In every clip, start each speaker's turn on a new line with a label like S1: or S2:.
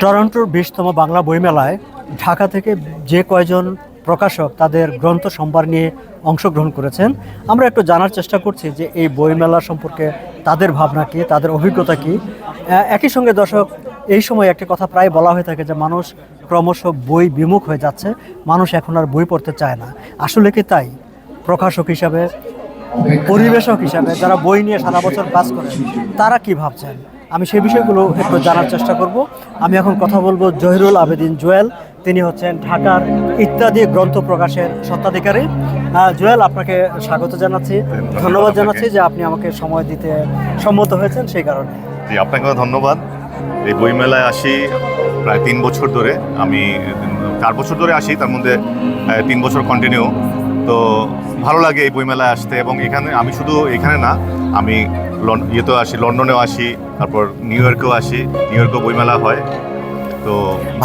S1: টরন্টোর 20তম বাংলা বইমেলায় ঢাকা থেকে যে কয়জন প্রকাশক তাদের গ্রন্থ সম্ভার নিয়ে অংশগ্রহণ করেছেন, আমরা একটু জানার চেষ্টা করছি যে এই বইমেলা সম্পর্কে তাদের ভাবনা কী, তাদের অভিজ্ঞতা কী। একই সঙ্গে দর্শক, এই সময় একটি কথা প্রায় বলা হয়ে থাকে যে মানুষ ক্রমশ বই বিমুখ হয়ে যাচ্ছে, মানুষ এখন আর বই পড়তে চায় না। আসলে কি তাই? প্রকাশক হিসাবে, পরিবেশক হিসাবে যারা বই নিয়ে সারা বছর কাজ করেন, তারা কি ভাবছেন, আমি সেই বিষয়গুলো একটু জানার চেষ্টা করব। আমি এখন কথা বলবো জহিরুল আবেদিন জুয়েল, তিনি হচ্ছেন ঢাকার ইত্যাদি গ্রন্থ প্রকাশের স্বত্বাধিকারী। জুয়েল, আপনাকে স্বাগত জানাচ্ছি, ধন্যবাদ জানাচ্ছি যে আপনি আমাকে সময় দিতে সম্মত হয়েছেন সেই কারণে।
S2: জি, আপনাকেও ধন্যবাদ। এই বইমেলায় আসি প্রায় 3 বছর ধরে, আমি 4 বছর ধরে আসি, তার মধ্যে 3 বছর কন্টিনিউ। তো ভালো লাগে এই বইমেলায় আসতে, এবং এখানে আমি শুধু এখানে না, আমি ইয়েতেও আসি, লন্ডনেও আসি, তারপর নিউ ইয়র্কেও আসি, নিউ ইয়র্কেও বইমেলা হয়। তো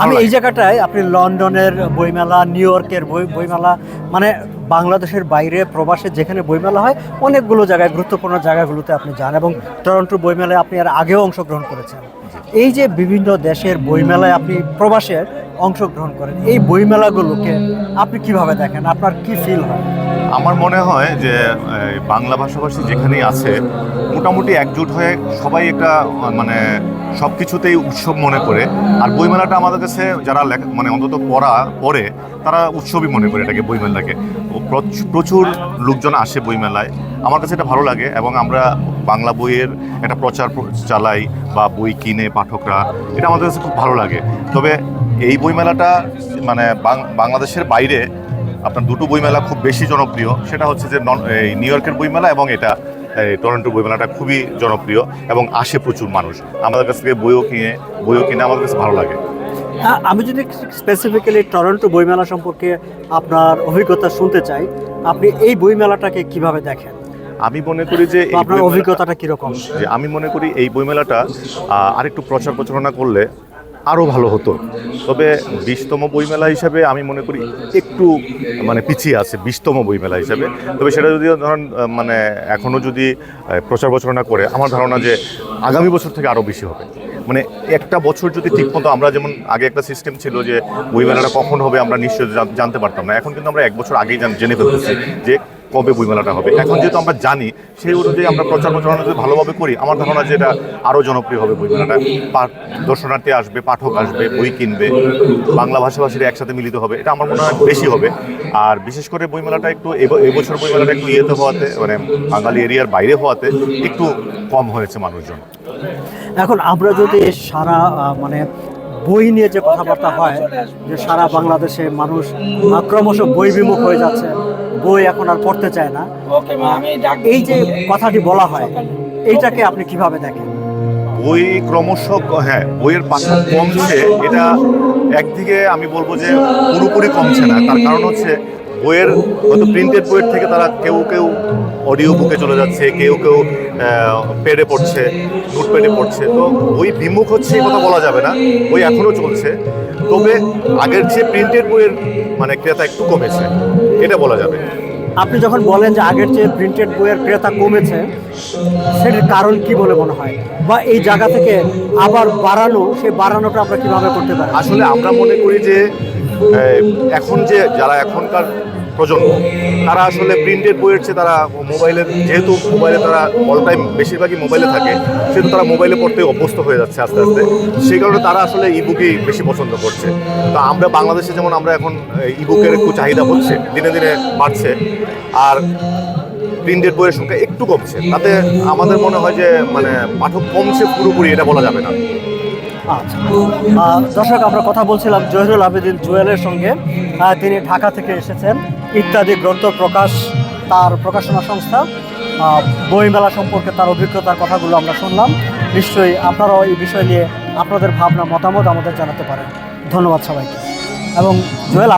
S1: আমি এই জায়গাটায় আপনি লন্ডনের বইমেলা, নিউ ইয়র্কের বইমেলা, মানে বাংলাদেশের বাইরে প্রবাসে যেখানে বইমেলা হয় অনেকগুলো জায়গায়, গুরুত্বপূর্ণ জায়গাগুলোতে আপনি যান, এবং টরন্টোর বইমেলায় আপনি আর আগেও অংশগ্রহণ করেছেন। এই যে বিভিন্ন দেশের বইমেলায় আপনি প্রবাসে অংশগ্রহণ করেন, এই বইমেলাগুলোকে আপনি কিভাবে দেখেন, আপনার কি ফিল হয়?
S2: আমার মনে হয় যে বাংলা ভাষাভাষী যেখানেই আছে মোটামুটি একজোট হয়ে সবাই একটা মানে সব কিছুতেই উৎসব মনে করে। আর বইমেলাটা আমাদের কাছে যারা মানে অন্তত পড়ে তারা উৎসবই মনে করে এটাকে, বইমেলাটাকে। প্রচুর লোকজন আসে বইমেলায়, আমার কাছে এটা ভালো লাগে, এবং আমরা বাংলা বইয়ের একটা প্রচার চালাই বা বই কিনে পাঠকরা, এটা আমাদের কাছে খুব ভালো লাগে। তবে এই বইমেলাটা মানে বাংলাদেশের বাইরে আপনার দুটো বইমেলা খুব বেশি জনপ্রিয়, সেটা হচ্ছে যে এই নিউ ইয়র্কের বইমেলা, এবং এটা টরন্টোর বইমেলাটা খুবই জনপ্রিয় এবং আসে প্রচুর মানুষ। আমাদের কাছ থেকে বইও কিনে আমাদের কাছে ভালো লাগে।
S1: আমি যদি স্পেসিফিক্যালি টরন্টো বইমেলা সম্পর্কে আপনার অভিজ্ঞতা শুনতে চাই, আপনি এই বইমেলাটাকে কিভাবে দেখেন?
S2: আমি মনে করি যে
S1: আপনার অভিজ্ঞতাটা কীরকম?
S2: যে আমি মনে করি এই বইমেলাটা আরেকটু প্রচার প্রচারণা করলে আরও ভালো হতো। তবে 20তম বইমেলা হিসাবে আমি মনে করি একটু মানে পিছিয়ে আছে 20তম বইমেলা হিসাবে। তবে সেটা যদি ধরেন মানে এখনও যদি প্রচার প্রচারণা করে, আমার ধারণা যে আগামী বছর থেকে আরও বেশি হবে। মানে একটা বছর যদি ঠিকমতো, আমরা যেমন আগে একটা সিস্টেম ছিল যে বইমেলাটা কখন হবে আমরা নিশ্চয়ই জানতে পারতাম না, এখন কিন্তু আমরা 1 বছর আগেই জেনে ফেলতেছি যে কবে বইমেলাটা হবে। এখন যেহেতু আমরা জানি, সেই অনুযায়ী আমরা প্রচার প্রচারণা যদি ভালোভাবে করি, আমার ধারণা যে এটা আরও জনপ্রিয় হবে বইমেলাটা। দর্শনার্থী আসবে, পাঠক আসবে, বই কিনবে, বাংলা ভাষাভাষীরা একসাথে মিলিত হবে, এটা আমার মনে হয় বেশি হবে। আর বিশেষ করে বইমেলাটা একটু এবছর বইমেলাটা একটু ইয়েতে হওয়াতে, মানে বাঙালি এরিয়ার বাইরে হওয়াতে একটু কম হয়েছে মানুষজন।
S1: এখন আমরা যদি সারা মানে বই নিয়ে যে কথাবার্তা হয়, যে সারা বাংলাদেশে মানুষ ক্রমশ বই বিমুখ হয়ে যাচ্ছে, বই এখন আর পড়তে চায় না, এই যে কথাটি বলা হয়, এইটাকে আপনি কিভাবে দেখেন?
S2: বই ক্রমশ, হ্যাঁ, বইয়ের পাঠক কমছে, এটা একদিকে আমি বলবো যে পুরোপুরি কমছে না। তার কারণ হচ্ছে বইয়ের হয়তো প্রিন্টেড বইয়ের থেকে তারা কেউ অডিও বুকে চলে যাচ্ছে, কেউ পেডে পড়ছে, নোটপ্যাডে পড়ছে। তো বই বিমুখ হচ্ছে এই কথা বলা যাবে না, বই এখনও চলছে। তবে আগের চেয়ে প্রিন্টেড বইয়ের মানে ক্রেতা একটু কমেছে, এটা বলা যাবে।
S1: আপনি যখন বলেন যে আগের চেয়ে প্রিন্টেড বইয়ের ক্রেতা কমেছে, সেটার কারণ কি বলে মনে হয়, বা এই জায়গা থেকে আবার সেই বাড়ানোটা আমরা কিভাবে করতে পারি?
S2: আসলে আমরা মনে করি যে এখন যে যারা এখনকার প্রজন্ম, তারা আসলে প্রিন্টেড বইয়ের চেয়ে তারা যেহেতু মোবাইলে তারা অল টাইম বেশিরভাগই মোবাইলে থাকে, সেহেতু তারা মোবাইলে পড়তে অভ্যস্ত হয়ে যাচ্ছে আস্তে আস্তে। সেই কারণে তারা আসলে ইবুকই বেশি পছন্দ করছে। তো আমরা বাংলাদেশে যেমন আমরা এখন ইবুকের একটু চাহিদা হচ্ছে, দিনে দিনে বাড়ছে, আর প্রিন্টেড বইয়ের সংখ্যা একটু কমছে। তাতে আমাদের মনে হয় যে মানে পাঠক কমছে পুরোপুরি এটা বলা যাবে না।
S1: আচ্ছা, দর্শক, আমরা কথা বলছিলাম জহিরুল আবেদিন জুয়েলের সঙ্গে। তিনি ঢাকা থেকে এসেছেন, ইত্যাদি গ্রন্থ প্রকাশ তার প্রকাশনা সংস্থা। বইমেলা সম্পর্কে তার অভিজ্ঞতার কথাগুলো আমরা শুনলাম। নিশ্চয়ই আপনারাও এই বিষয় নিয়ে আপনাদের ভাবনা, মতামত আমাদের জানাতে পারেন। ধন্যবাদ সবাইকে। এবং জুয়েল,